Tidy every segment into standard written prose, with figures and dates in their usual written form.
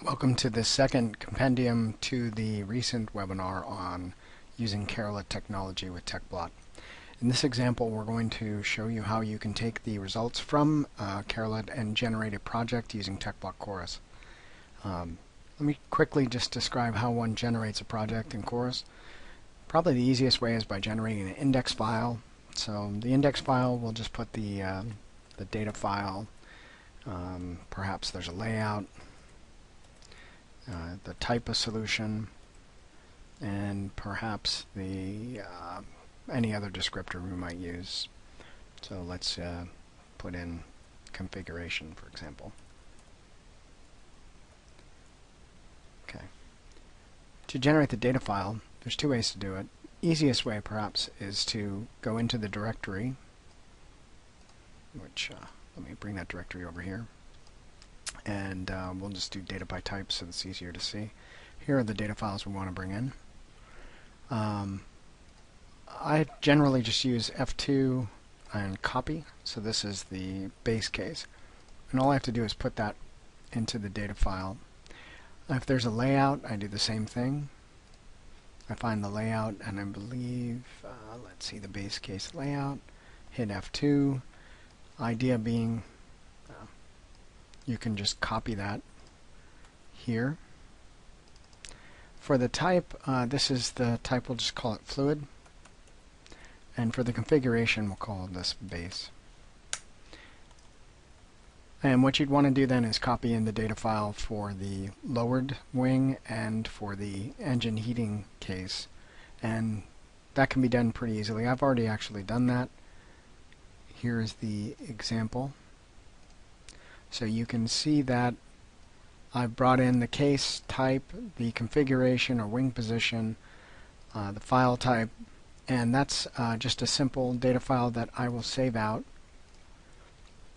Welcome to the second compendium to the recent webinar on using Karalit technology with Tecplot. In this example, we're going to show you how you can take the results from Karalit and generate a project using Tecplot Chorus. Let me quickly just describe how one generates a project in Chorus. Probably the easiest way is by generating an index file. So the index file will just put the data file. Perhaps there's a layout. The type of solution, and perhaps the any other descriptor we might use. So let's put in configuration, for example. Okay. To generate the data file, there's two ways to do it. Easiest way, perhaps, is to go into the directory, which let me bring that directory over here. And we'll just do data by type so it's easier to see. Here are the data files we want to bring in. I generally just use F2 and copy, so this is the base case. And all I have to do is put that into the data file. If there's a layout, I do the same thing. I find the layout, and I believe, let's see, the base case layout, hit F2. Idea being, you can just copy that here. For the type, this is the type, we'll just call it fluid. And for the configuration, we'll call this base. And what you'd want to do then is copy in the data file for the lowered wing and for the engine heating case. And that can be done pretty easily. I've already actually done that. Here is the example. So you can see that I've brought in the case type, the configuration or wing position, the file type, and that's just a simple data file that I will save out.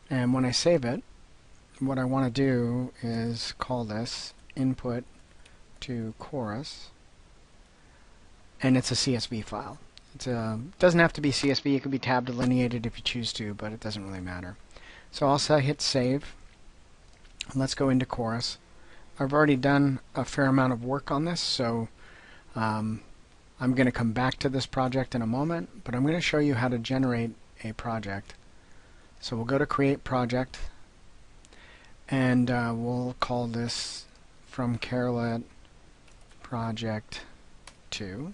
And when I save it, what I want to do is call this input to chorus, and it's a CSV file. It doesn't have to be CSV, it could be tab delineated if you choose to, but it doesn't really matter. So I'll hit save. Let's go into Chorus. I've already done a fair amount of work on this, so I'm going to come back to this project in a moment, but I'm going to show you how to generate a project. So we'll go to Create Project, and we'll call this from Karalit Project 2.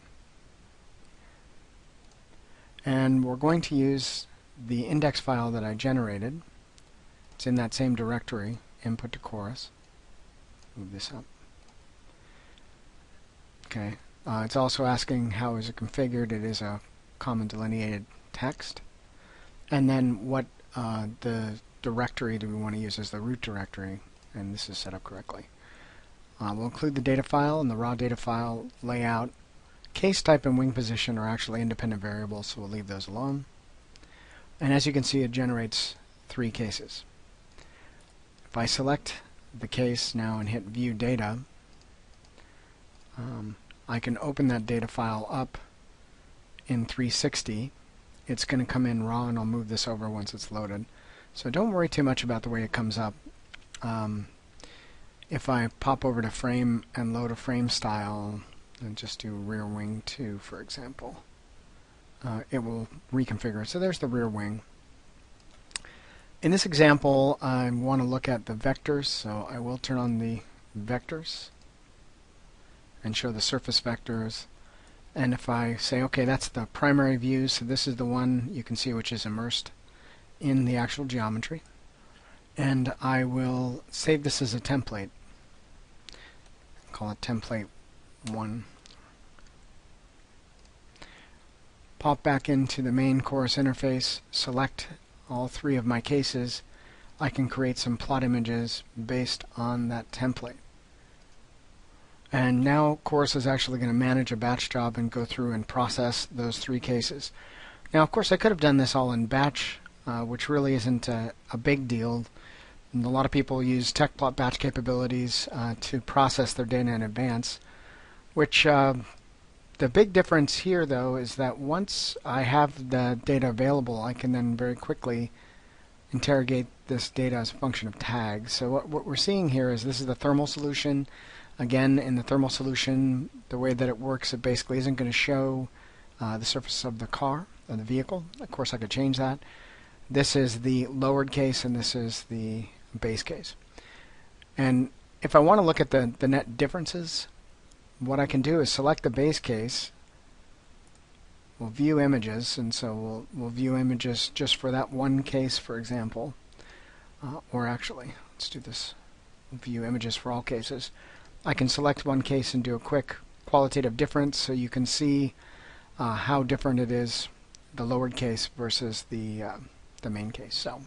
And we're going to use the index file that I generated. It's in that same directory. Input to chorus. Move this up. Okay. It's also asking how is it configured. It is a common delineated text. And then what the directory do we want to use as the root directory, and this is set up correctly. We'll include the data file and the raw data file layout. Case type and wing position are actually independent variables, so we'll leave those alone. And as you can see, it generates 3 cases. If I select the case now and hit View Data, I can open that data file up in 360. It's going to come in raw, and I'll move this over once it's loaded. So don't worry too much about the way it comes up. If I pop over to Frame and load a frame style, and just do Rear Wing 2, for example, it will reconfigure it. So there's the rear wing. In this example, I want to look at the vectors, so I will turn on the vectors and show the surface vectors. And if I say, okay, that's the primary view, so this is the one you can see which is immersed in the actual geometry. And I will save this as a template. Call it template 1. Pop back into the main chorus interface, select all 3 of my cases. I can create some plot images based on that template. And now Chorus is actually going to manage a batch job and go through and process those 3 cases. Now, of course, I could have done this all in batch, which really isn't a big deal. And a lot of people use Tecplot batch capabilities to process their data in advance, which the big difference here, though, is that once I have the data available, I can then very quickly interrogate this data as a function of tags. So what we're seeing here is this is the thermal solution. Again, in the thermal solution, the way that it works, it basically isn't going to show the surface of the car or the vehicle. Of course, I could change that. This is the lowered case, and this is the base case. And if I want to look at the net differences, what I can do is select the base case. We'll view images, and so we'll view images just for that one case, for example. Or actually, let's do this. View images for all cases. I can select one case and do a quick qualitative difference so you can see how different it is, the lowered case versus the main case. So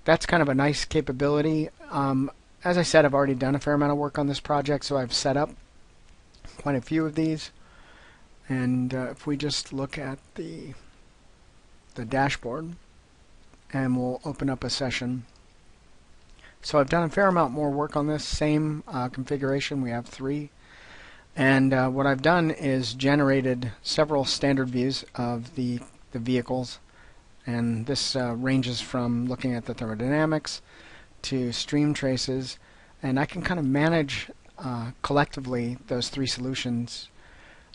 that's kind of a nice capability. As I said, I've already done a fair amount of work on this project, so I've set up quite a few of these. And if we just look at the dashboard, and we'll open up a session. So I've done a fair amount more work on this same configuration. We have 3. And what I've done is generated several standard views of the vehicles. And this ranges from looking at the thermodynamics to stream traces. And I can kind of manage collectively those 3 solutions.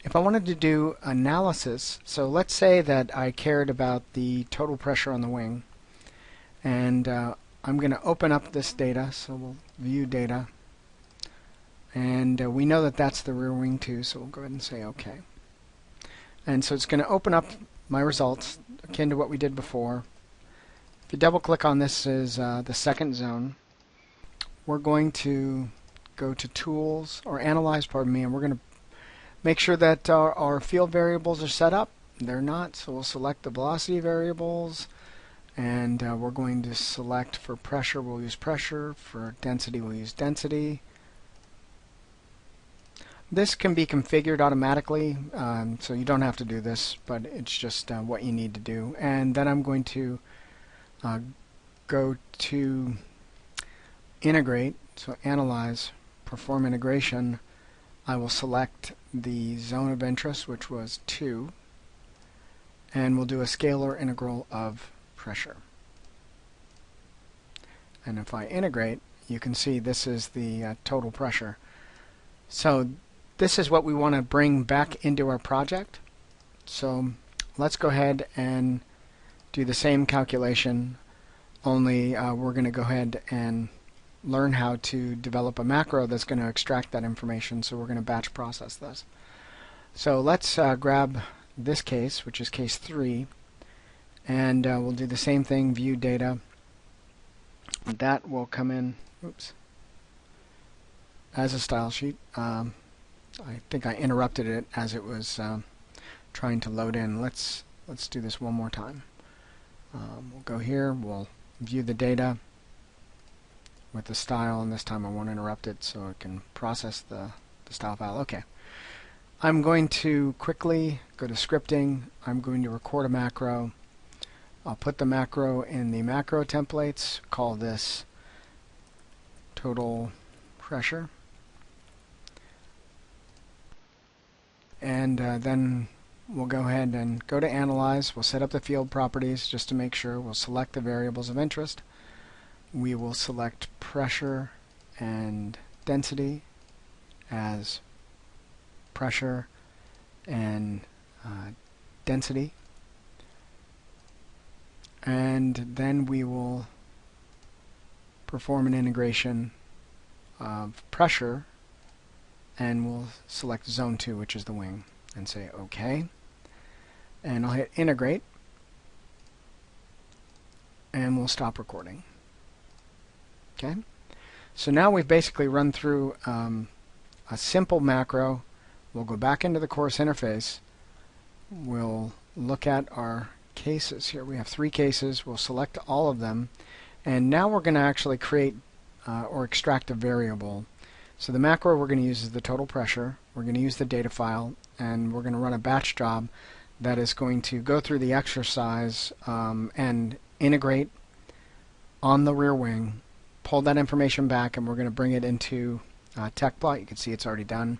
If I wanted to do analysis, so let's say that I cared about the total pressure on the wing, and I'm going to open up this data, so we'll view data, and we know that that's the rear wing too, so we'll go ahead and say OK. And so it's going to open up my results akin to what we did before. If you double click on this is the second zone, we're going to go to Tools, or Analyze, pardon me, and we're going to make sure that our field variables are set up. They're not, so we'll select the velocity variables, and we're going to select for pressure, we'll use pressure, for density, we'll use density. This can be configured automatically, so you don't have to do this, but it's just what you need to do. And then I'm going to go to Integrate, so Analyze, Perform Integration. I will select the zone of interest, which was 2, and we'll do a scalar integral of pressure. And if I integrate, you can see this is the total pressure. So this is what we want to bring back into our project. So let's go ahead and do the same calculation, only we're going to go ahead and learn how to develop a macro that's going to extract that information. So we're going to batch process this. So let's grab this case, which is case 3, and we'll do the same thing, view data. That will come in as a style sheet. I think I interrupted it as it was trying to load in. Let's do this one more time. We'll go here, we'll view the data with the style, and this time I won't interrupt it so it can process the style file. Okay. I'm going to quickly go to scripting. I'm going to record a macro. I'll put the macro in the macro templates, call this total pressure. And then we'll go ahead and go to Analyze. We'll set up the field properties just to make sure. We'll select the variables of interest. We will select pressure and density as pressure and density. And then we will perform an integration of pressure, and we'll select zone 2, which is the wing, and say OK. And I'll hit integrate, and we'll stop recording. Okay. So now we've basically run through a simple macro. We'll go back into the course interface. We'll look at our cases here. We have 3 cases. We'll select all of them. And now we're going to actually create or extract a variable. So the macro we're going to use is the total pressure. We're going to use the data file, and we're going to run a batch job that is going to go through the exercise and integrate on the rear wing, pull that information back, and we're going to bring it into Tecplot. You can see it's already done.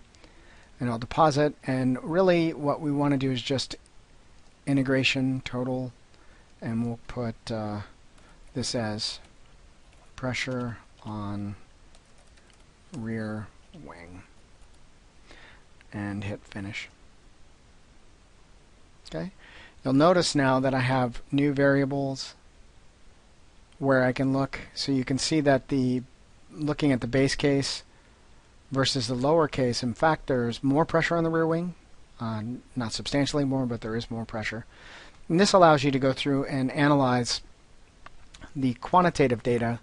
And I'll deposit, and really what we want to do is just integration total, and we'll put this as pressure on rear wing and hit finish. Okay. You'll notice now that I have new variables where I can look. So you can see that looking at the base case versus the lower case, in fact, there's more pressure on the rear wing. Not substantially more, but there is more pressure. And this allows you to go through and analyze the quantitative data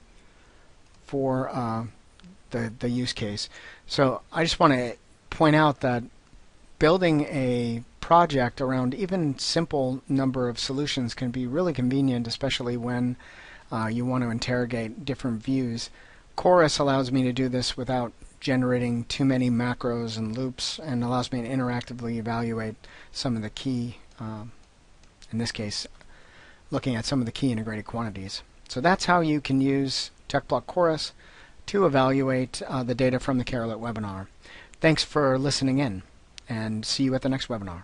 for the use case. So I just want to point out that building a project around even simple number of solutions can be really convenient, especially when you want to interrogate different views. Chorus allows me to do this without generating too many macros and loops, and allows me to interactively evaluate some of the key, in this case, looking at some of the key integrated quantities. So that's how you can use Tecplot Chorus to evaluate the data from the Karalit webinar. Thanks for listening in, and see you at the next webinar.